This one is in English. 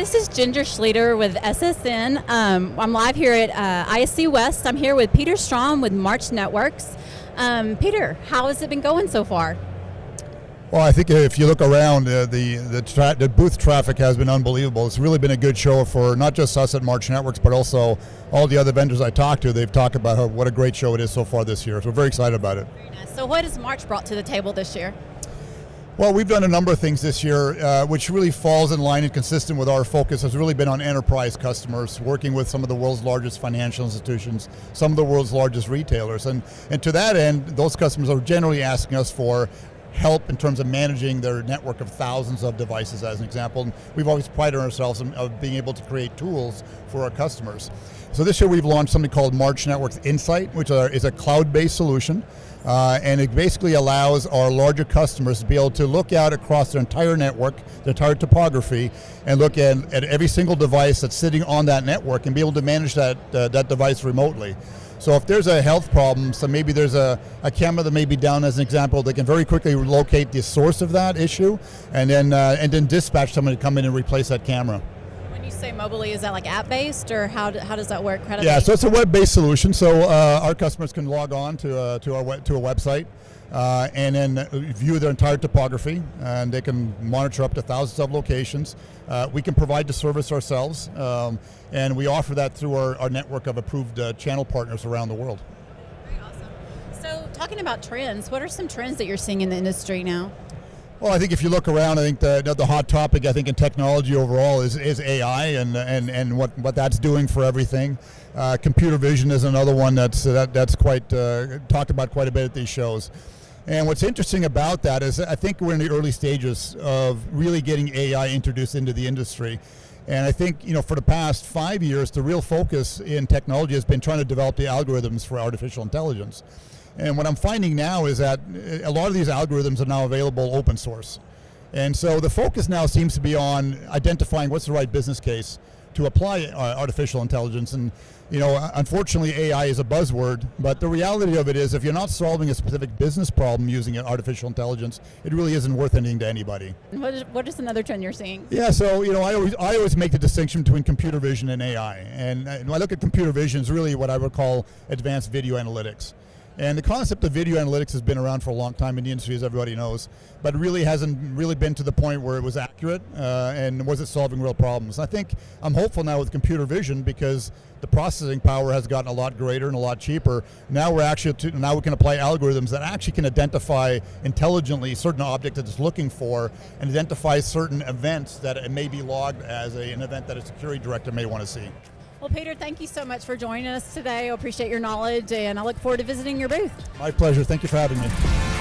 This is Ginger Schlueter with SSN. I'm live here at ISC West. I'm here with Peter Strom with March Networks. Peter, how has it been going so far? Well, I think if you look around, the booth traffic has been unbelievable. It's really been a good show for not just us at March Networks, but also all the other vendors I talked to. They've talked about what a great show it is so far this year. So we're very excited about it. Very nice. So what has March brought to the table this year? Well, we've done a number of things this year, which really falls in line and consistent with our focus has really been on enterprise customers, working with some of the world's largest financial institutions, some of the world's largest retailers. And to that end, those customers are generally asking us for help in terms of managing their network of thousands of devices, as an example. And we've always prided ourselves in being able to create tools for our customers. So this year we've launched something called March Networks Insight, which is a cloud-based solution. And it basically allows our larger customers to be able to look out across their entire network, their entire topography, and look at every single device that's sitting on that network and be able to manage that device remotely. So if there's a health problem, so maybe there's a camera that may be down, as an example, they can very quickly locate the source of that issue and then dispatch someone to come in and replace that camera. When you say mobily, is that like app-based, or how does that work? Yeah, so it's a web-based solution. So our customers can log on to a website and then view their entire topography, and they can monitor up to thousands of locations. We can provide the service ourselves, and we offer that through our network of approved channel partners around the world. Very awesome. So talking about trends, what are some trends that you're seeing in the industry now? Well, I think if you look around, I think the hot topic, I think, in technology overall is AI and what that's doing for everything. Computer vision is another one that's quite talked about quite a bit at these shows. And what's interesting about that is I think we're in the early stages of really getting AI introduced into the industry. And I think, for the past 5 years, the real focus in technology has been trying to develop the algorithms for artificial intelligence. And what I'm finding now is that a lot of these algorithms are now available open source. And so the focus now seems to be on identifying what's the right business case to apply artificial intelligence. And unfortunately AI is a buzzword, but the reality of it is if you're not solving a specific business problem using artificial intelligence, it really isn't worth anything to anybody. What is another trend you're seeing? Yeah, so I always make the distinction between computer vision and AI. And when I look at computer vision, it's really what I would call advanced video analytics. And the concept of video analytics has been around for a long time in the industry, as everybody knows, but really hasn't really been to the point where it was accurate and was it solving real problems. I think I'm hopeful now with computer vision because the processing power has gotten a lot greater and a lot cheaper. Now we can apply algorithms that actually can identify intelligently certain objects that it's looking for and identify certain events that it may be logged as an event that a security director may want to see. Well, Peter, thank you so much for joining us today. I appreciate your knowledge, and I look forward to visiting your booth. My pleasure. Thank you for having me.